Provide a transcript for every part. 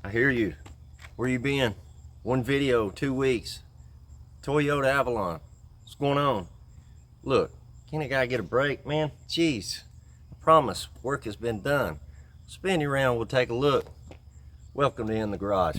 I hear you. Where you been? One video, 2 weeks. Toyota Avalon. What's going on? Look, can't a guy get a break, man? Jeez. I promise, work has been done. Spin you around, we'll take a look. Welcome to In the Garage.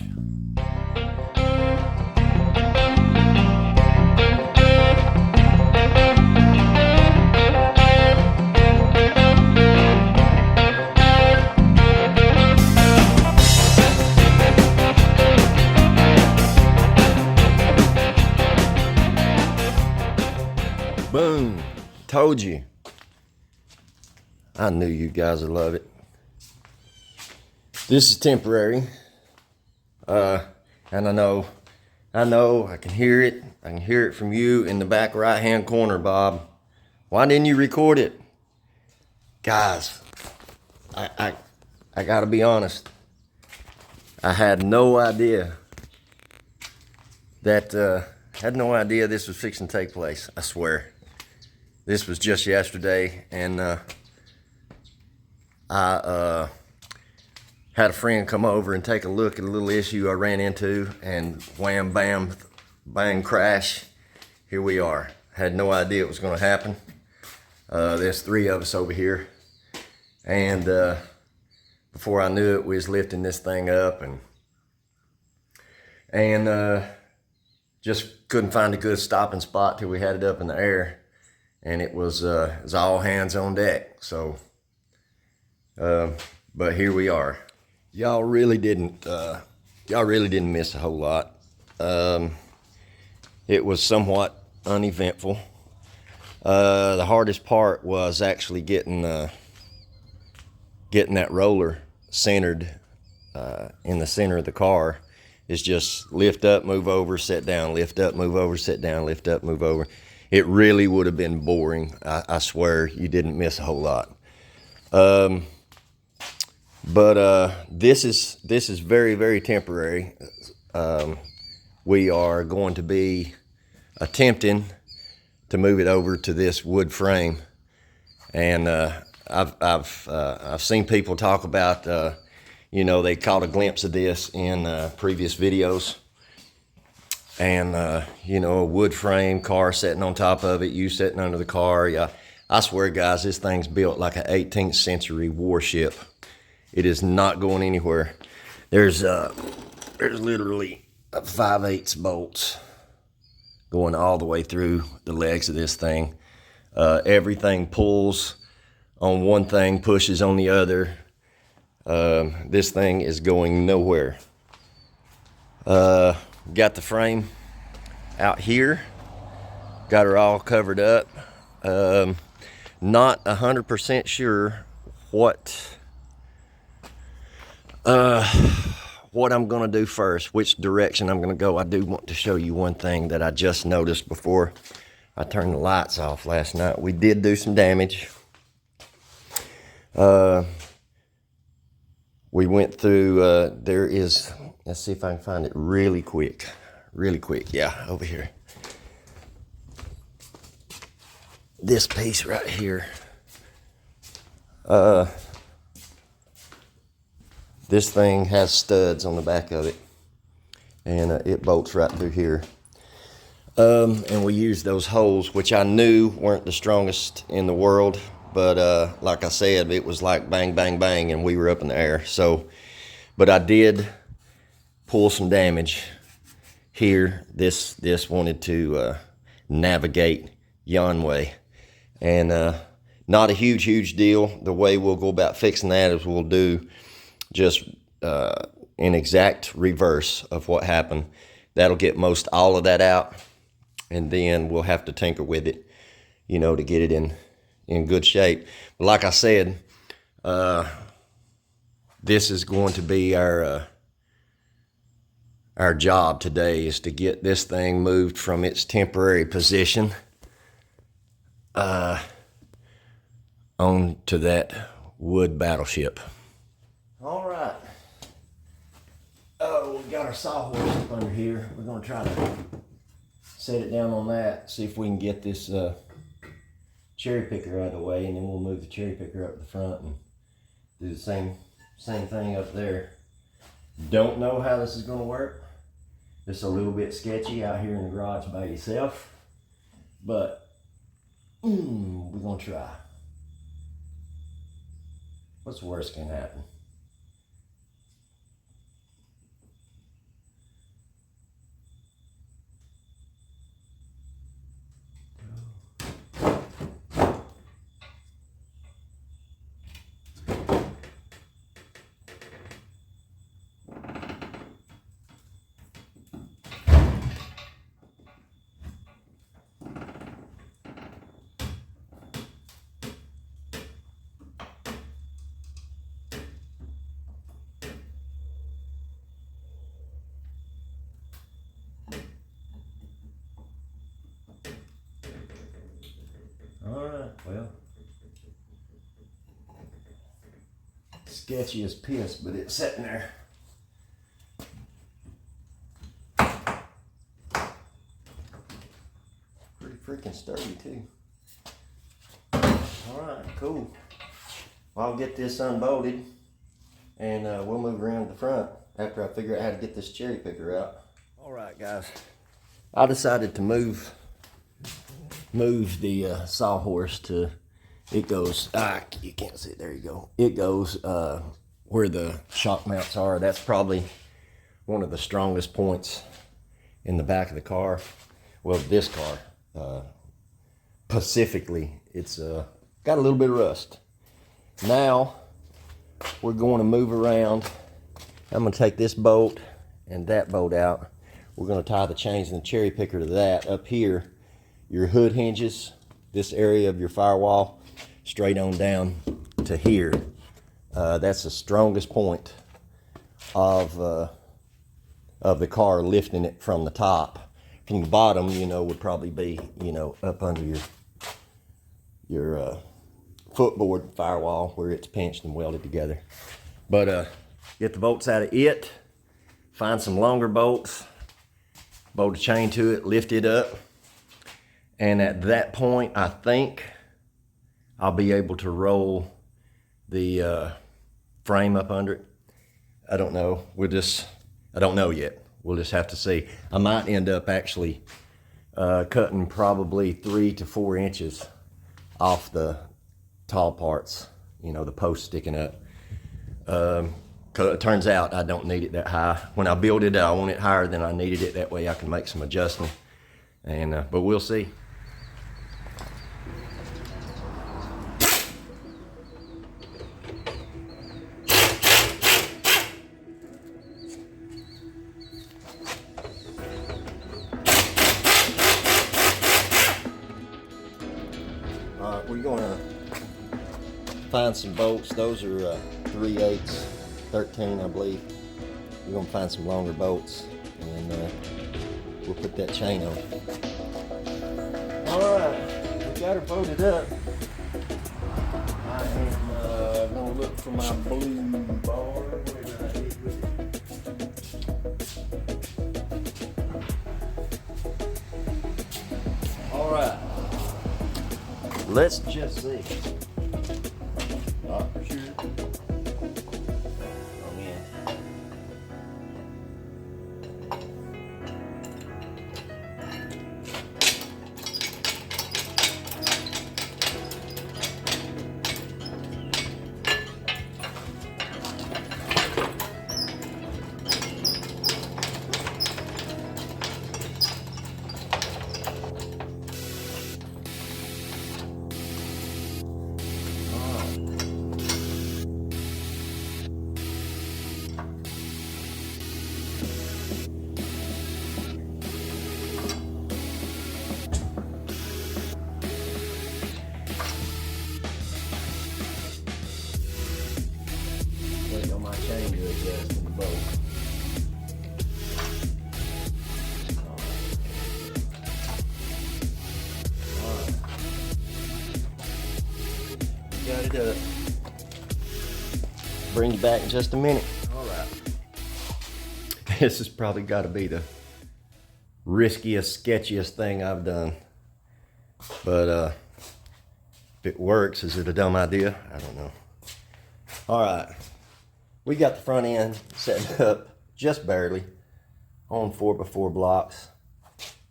Boom. Told you. I knew you guys would love it. This is temporary. And I know, I can hear it. I can hear it from you in the back right-hand corner, Bob. Why didn't you record it? Guys, I gotta be honest. I had no idea that, this was fixing to take place, I swear. This was just yesterday, and I had a friend come over and take a look at a little issue I ran into, and wham, bam, bang, crash. Here we are. Had no idea it was going to happen. There's three of us over here, and before I knew it, we was lifting this thing up, and just couldn't find a good stopping spot till we had it up in the air. And it was all hands on deck. So, but here we are. Y'all really didn't miss a whole lot. It was somewhat uneventful. The hardest part was actually getting that roller centered in the center of the car. It's just lift up, move over, sit down, lift up, move over, sit down, lift up, move over. It really would have been boring. I swear you didn't miss a whole lot. But this is very, very temporary. We are going to be attempting to move it over to this wood frame, and I've seen people talk about they caught a glimpse of this in previous videos. And, a wood frame, car sitting on top of it, you sitting under the car. Yeah, I swear, guys, this thing's built like an 18th century warship. It is not going anywhere. There's literally 5/8 bolts going all the way through the legs of this thing. Everything pulls on one thing, pushes on the other. This thing is going nowhere. Got the frame out here, got her all covered up. Not 100% sure what I'm gonna do first, which direction I'm gonna go. I do want to show you one thing that I just noticed before I turned the lights off last night. We did do some damage. We went through, let's see if I can find it really quick. Yeah, over here. This piece right here. This thing has studs on the back of it, and it bolts right through here. And we used those holes, which I knew weren't the strongest in the world, but like I said, it was like bang, bang, bang, and we were up in the air. So, but I did pull some damage here. This wanted to navigate yon way, and not a huge deal. The way we'll go about fixing that is we'll do just an exact reverse of what happened. That'll get most all of that out, and then we'll have to tinker with it, to get it in good shape. But like I said, this is going to be our job today, is to get this thing moved from its temporary position onto that wood battleship. All right. Oh, we got our sawhorse up under here. We're going to try to set it down on that, see if we can get this cherry picker out of the way, and then we'll move the cherry picker up the front and do the same thing up there. Don't know how this is gonna work. It's a little bit sketchy out here in the garage by yourself, but we're gonna try. What's the worst can happen? All right, well, sketchy as piss, but it's sitting there. Pretty freaking sturdy too. All right, cool. Well, I'll get this unbolted and we'll move around to the front after I figure out how to get this cherry picker out. All right, guys, I decided to move the sawhorse to, it goes, you can't see it, there you go. It goes where the shock mounts are. That's probably one of the strongest points in the back of the car. Well, this car, specifically, it's got a little bit of rust. Now, we're going to move around. I'm gonna take this bolt and that bolt out. We're gonna tie the chains and the cherry picker to that. Up here, your hood hinges, this area of your firewall, straight on down to here. That's the strongest point of the car, lifting it from the top. From the bottom, you know, would probably be, you know, up under your footboard firewall where it's pinched and welded together. But get the bolts out of it, find some longer bolts, bolt a chain to it, lift it up. And at that point, I think I'll be able to roll the frame up under it. I don't know. I don't know yet. We'll just have to see. I might end up actually cutting probably 3 to 4 inches off the tall parts, you know, the post sticking up. 'Cause it turns out I don't need it that high. When I build it, I want it higher than I needed it. That way I can make some adjustment. And but we'll see. We're gonna find some bolts. Those are 3/8, 13, I believe. We're gonna find some longer bolts, and we'll put that chain on. All right, we got her bolted up. I am gonna look for my blue bar. Where did I hit with it? All right. Let's just see. Not for sure. Oh, man. Waiting on my chain to adjust in the boat. Alright. Got it up. Bring you back in just a minute. Alright. This has probably got to be the riskiest, sketchiest thing I've done. But if it works, is it a dumb idea? I don't know. Alright. we got the front end set up just barely on 4x4 blocks.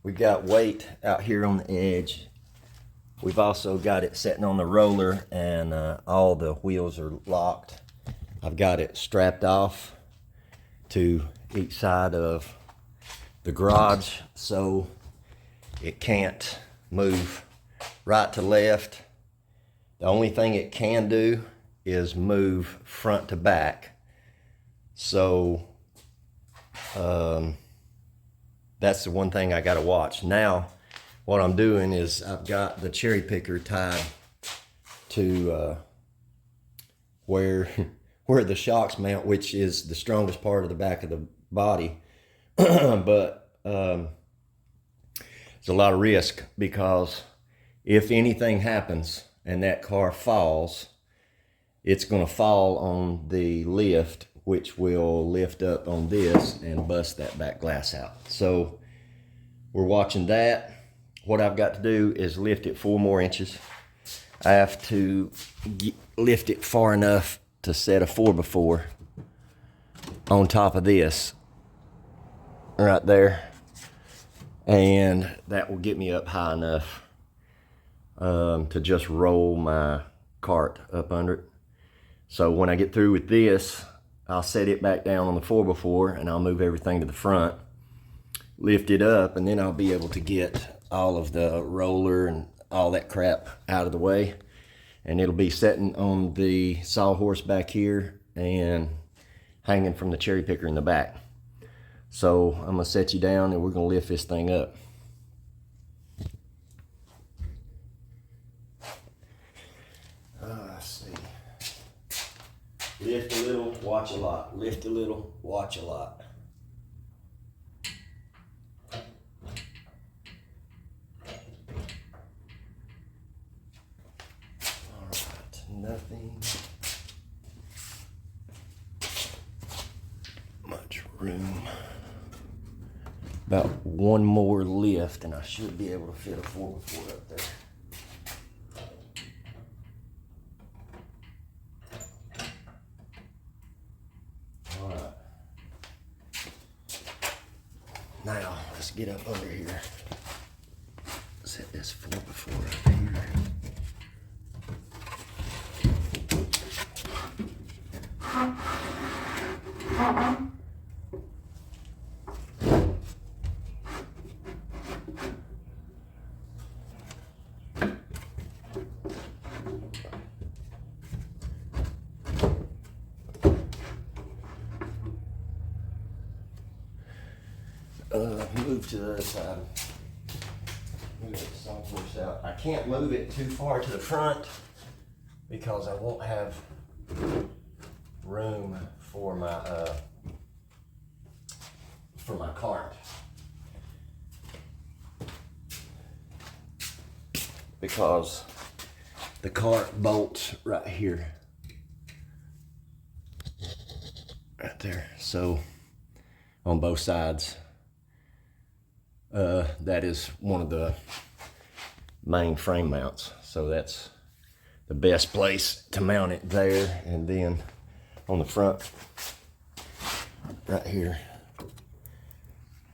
We got weight out here on the edge. We've also got it sitting on the roller, and all the wheels are locked. I've got it strapped off to each side of the garage so it can't move right to left. The only thing it can do is move front to back. So that's the one thing I got to watch. Now, what I'm doing is I've got the cherry picker tied to where the shocks mount, which is the strongest part of the back of the body. But it's a lot of risk, because if anything happens and that car falls, it's going to fall on the lift, which will lift up on this and bust that back glass out. So we're watching that. What I've got to do is lift it 4 more inches. I have to lift it far enough to set a 4x4 on top of this right there, and that will get me up high enough to just roll my cart up under it. So when I get through with this, I'll set it back down on the 4x4 and I'll move everything to the front, lift it up, and then I'll be able to get all of the roller and all that crap out of the way. And it'll be sitting on the sawhorse back here and hanging from the cherry picker in the back. So I'm gonna set you down and we're gonna lift this thing up. Let's see. Lift a little, watch a lot. Lift a little, watch a lot. Alright, nothing much room. About one more lift and I should be able to fit a 4x4 up there. Now, let's get up under here. Set this 4x4 up here. Move to the other side. Move the sawhorse out. I can't move it too far to the front because I won't have room for my cart. Because the cart bolts right here. Right there. So on both sides. That is one of the main frame mounts, so that's the best place to mount it there. And then on the front right here,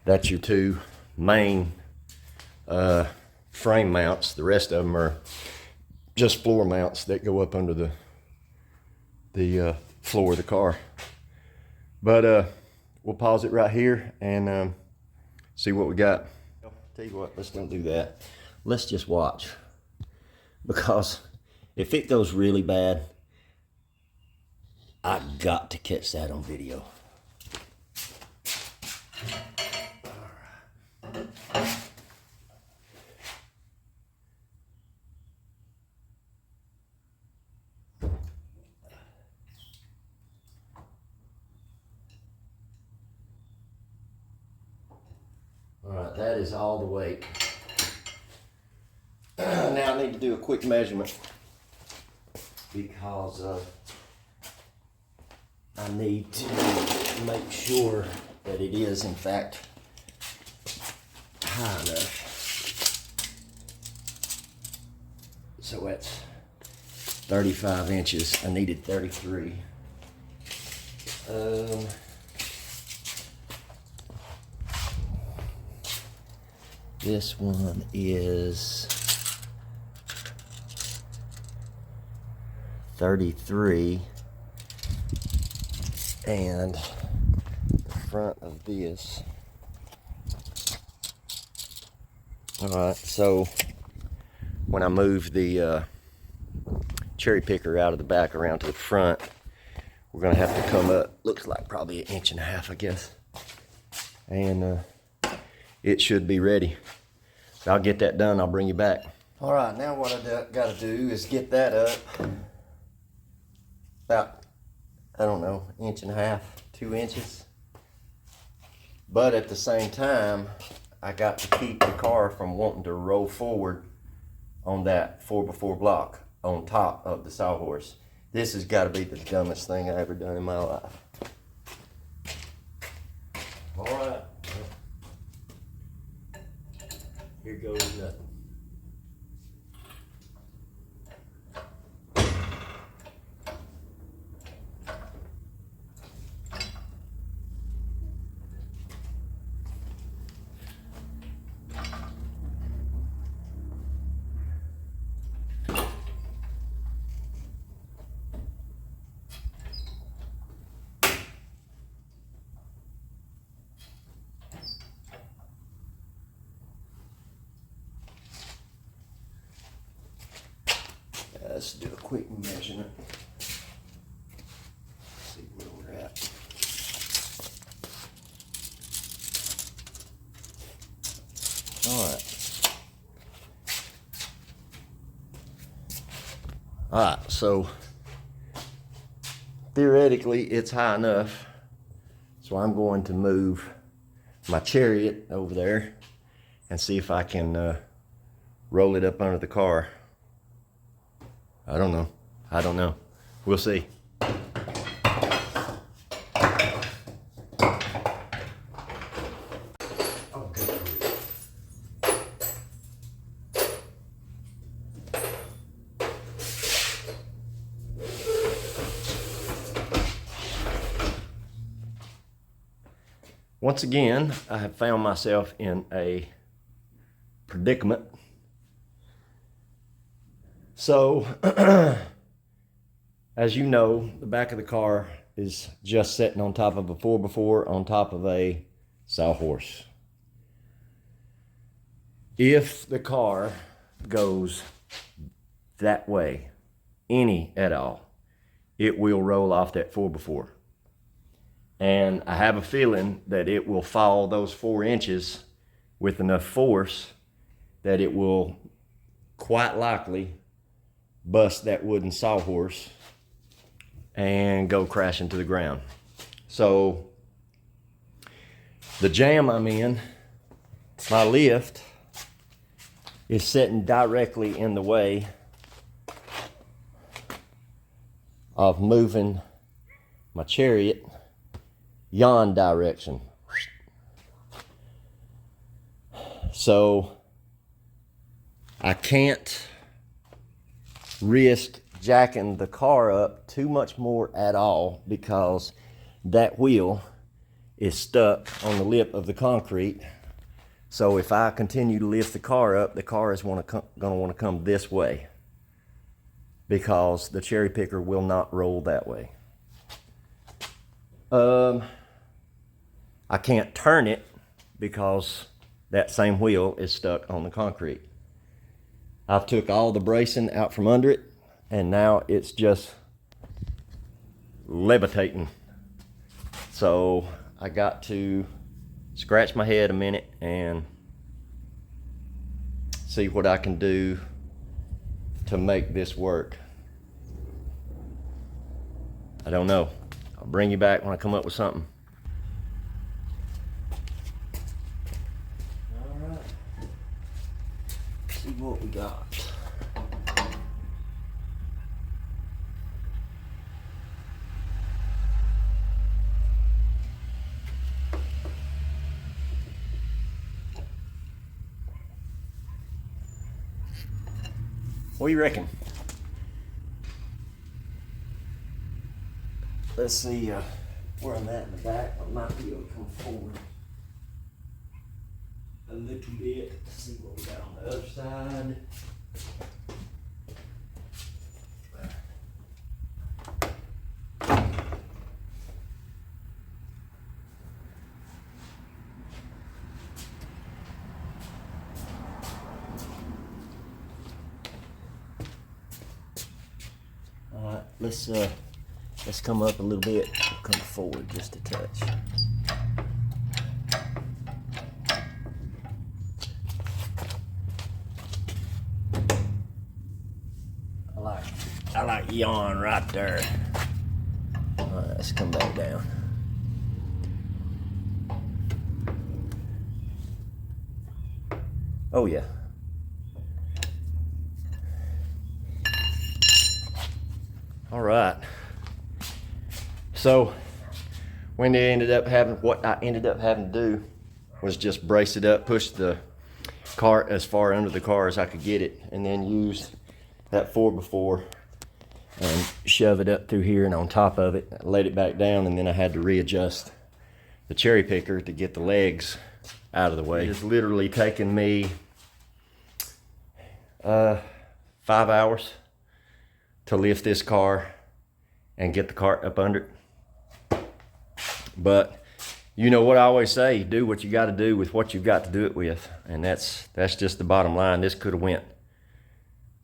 that's your 2 main frame mounts. The rest of them are just floor mounts that go up under the floor of the car. But we'll pause it right here and see what we got. Tell you what, let's don't do that. Let's just watch. Because if it goes really bad, I got to catch that on video. Alright, that is all the weight. Now I need to do a quick measurement because I need to make sure that it is in fact high enough. So that's 35 inches. I needed 33. This one is 33, and the front of this. All right, so when I move the cherry picker out of the back around to the front, we're gonna have to come up, looks like probably 1.5 inches, I guess, and it should be ready. I'll get that done, I'll bring you back. All right, now what I gotta do is get that up about, I don't know, 1.5 inches, 2 inches. But at the same time, I got to keep the car from wanting to roll forward on that 4x4 block on top of the sawhorse. This has got to be the dumbest thing I ever done in my life. All right. Here goes nothing. Let's do a quick measurement. See where we're at. All right, so theoretically it's high enough. So I'm going to move my Chariot over there and see if I can roll it up under the car. I don't know. We'll see. Once again, I have found myself in a predicament. So, as you know, the back of the car is just sitting on top of a 4x4 on top of a sawhorse. If the car goes that way, any at all, it will roll off that 4x4. And I have a feeling that it will fall those 4 inches with enough force that it will quite likely bust that wooden sawhorse and go crashing to the ground. So the jam I'm in, my lift is sitting directly in the way of moving my Chariot yon direction. So I can't risk jacking the car up too much more at all because that wheel is stuck on the lip of the concrete. So if I continue to lift the car up, the car is going to want to come this way because the cherry picker will not roll that way. I can't turn it because that same wheel is stuck on the concrete. I've took all the bracing out from under it, and now it's just levitating. So I got to scratch my head a minute and see what I can do to make this work. I don't know. I'll bring you back when I come up with something. All right. See what we got. What do you reckon? Let's see where I'm at in the back. I might be able to come forward a little bit to see what we got on the other side. All right, let's come up a little bit. Come forward just a touch. I like yawn right there. All right, let's come back down. Oh yeah. All right. So what I ended up having to do was just brace it up, push the cart as far under the car as I could get it, and then use that 4x4 and shove it up through here and on top of it, laid it back down, and then I had to readjust the cherry picker to get the legs out of the way. It's literally taken me 5 hours to lift this car and get the cart up under it. But you know what I always say, do what you got to do with what you've got to do it with, and that's just the bottom line. This could have went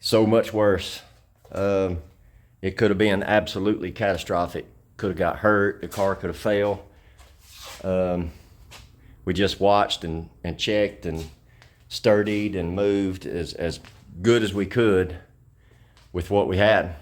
so much worse. It could have been absolutely catastrophic. Could have got hurt. The car could have failed. We just watched and checked and sturdied and moved as good as we could with what we had.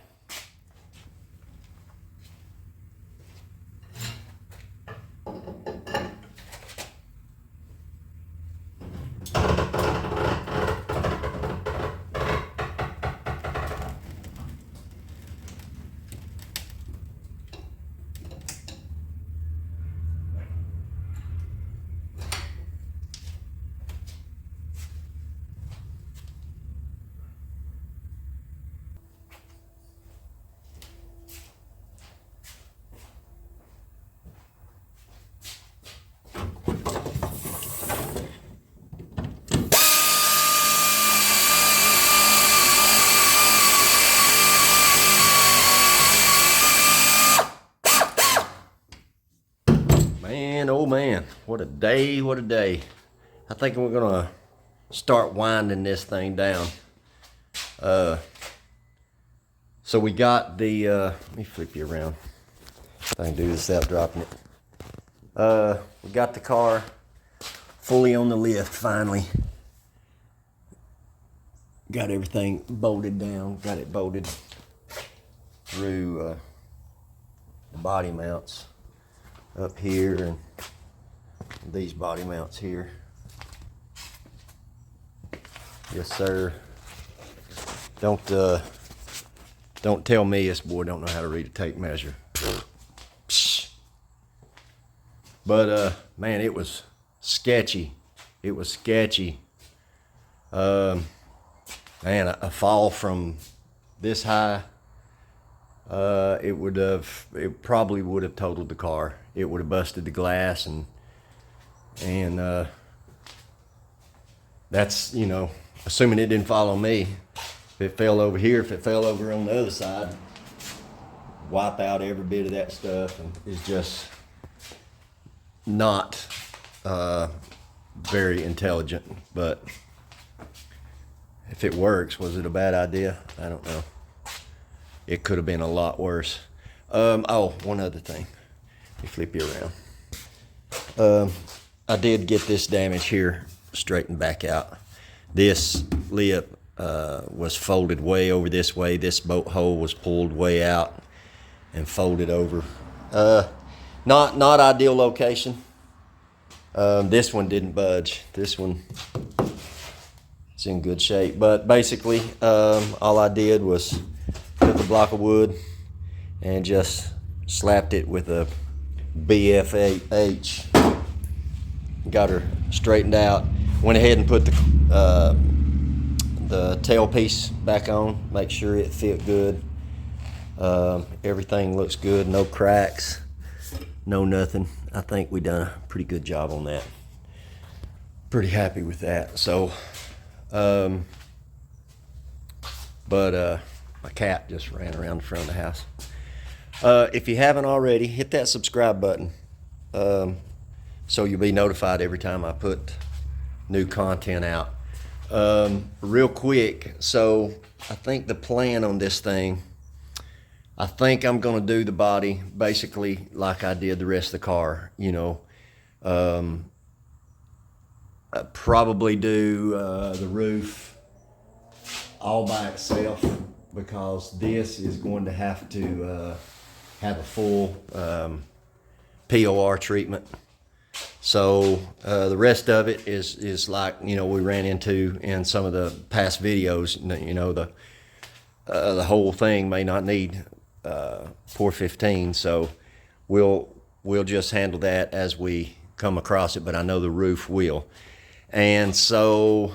Man, oh man, what a day, what a day. I think we're gonna start winding this thing down. So we got the, let me flip you around. I can do this without dropping it. We got the car fully on the lift finally. Got everything bolted down, got it bolted through the body mounts up here and these body mounts here. Yes sir. Don't tell me this boy don't know how to read a tape measure. But man, it was sketchy. It was sketchy. Man, a fall from this high, it probably would have totaled the car. It would have busted the glass and that's, you know, assuming it didn't fall on me. If it fell over here, if it fell over on the other side, wipe out every bit of that stuff, and it's just not very intelligent. But if it works, was it a bad idea? I don't know. It could have been a lot worse. Oh, one other thing. Let me flip you around. I did get this damage here straightened back out. This lip was folded way over this way. This bolt hole was pulled way out and folded over. Not ideal location. This one didn't budge. This one is in good shape. But basically, all I did was took a block of wood and just slapped it with a BFH. Got her straightened out. Went ahead and put the tailpiece back on. Make sure it fit good. Everything looks good. No cracks. no nothing. I think we done a pretty good job on that. Pretty happy with that. So, my cat just ran around the front of the house. If you haven't already, hit that subscribe button, so you'll be notified every time I put new content out. Real quick, so I think the plan on this thing, I think I'm gonna do the body basically like I did the rest of the car, you know. I'd probably do the roof all by itself, because this is going to have to have a full POR treatment. So the rest of it is like, you know, we ran into in some of the past videos. You know, the whole thing may not need 415, so we'll just handle that as we come across it. But I know the roof will, and so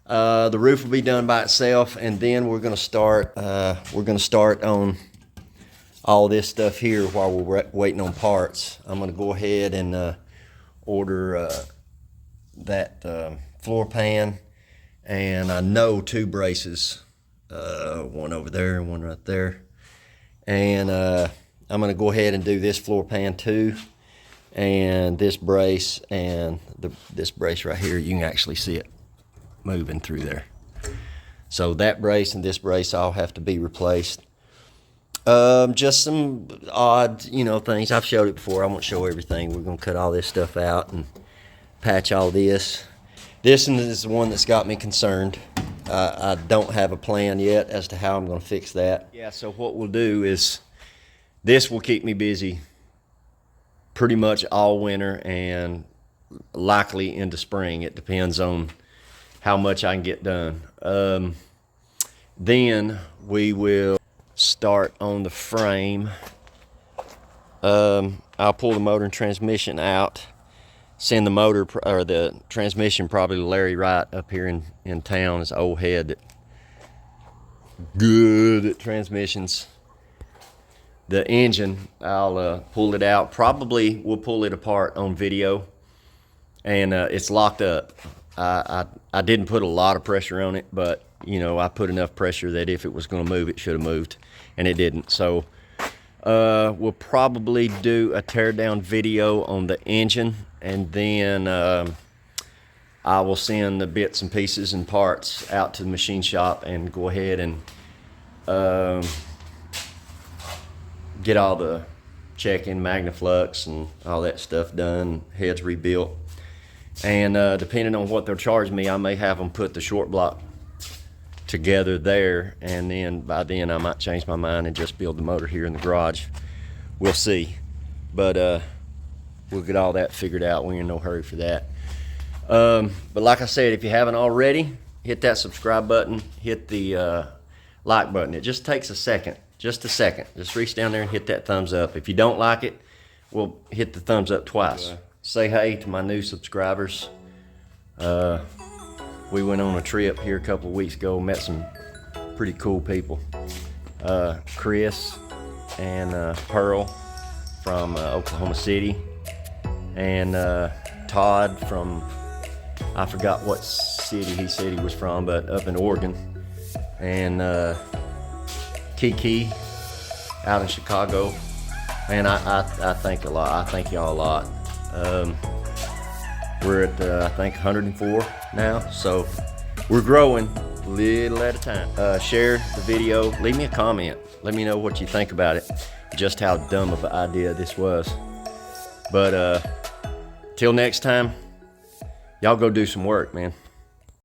the roof will be done by itself, and then we're gonna start on all this stuff here while we're waiting on parts. I'm gonna go ahead and order that floor pan, and I know 2 braces, one over there and one right there, and I'm gonna go ahead and do this floor pan too, and this brace, and this brace right here. You can actually see it moving through there. So that brace and this brace all have to be replaced. Just some odd, you know, things. I've showed it before. I won't show everything. We're gonna cut all this stuff out and patch all this. This one is the one that's got me concerned. I don't have a plan yet as to how I'm gonna fix that. Yeah, so what we'll do is, this will keep me busy pretty much all winter and likely into spring. It depends on how much I can get done. Then we will start on the frame. I'll pull the motor and transmission out, send the motor or the transmission probably to Larry Wright up here in town. His old head, good at transmissions. The engine, I'll pull it out. Probably we'll pull it apart on video, and it's locked up. I didn't put a lot of pressure on it, but you know, I put enough pressure that if it was going to move, it should have moved, and it didn't. So we'll probably do a teardown video on the engine, and then I will send the bits and pieces and parts out to the machine shop and go ahead and get all the check-in Magnaflux and all that stuff done, heads rebuilt. And depending on what they'll charge me, I may have them put the short block together there, and then by then I might change my mind and just build the motor here in the garage. We'll see. But we'll get all that figured out. We're in no hurry for that. But like I said, if you haven't already, hit that subscribe button, hit the like button. It just takes a second, just a second. Just reach down there and hit that thumbs up. If you don't like it, we'll hit the thumbs up twice. Say hey to my new subscribers. We went on a trip here a couple of weeks ago, met some pretty cool people. Chris and Pearl from Oklahoma City, and Todd from, I forgot what city he said he was from, but up in Oregon, and Kiki out in Chicago. Man, I thank a lot. I thank y'all a lot. We're at I think 104 now, so we're growing a little at a time. Share the video, leave me a comment, let me know what you think about it, just how dumb of an idea this was. But till next time, y'all go do some work, man.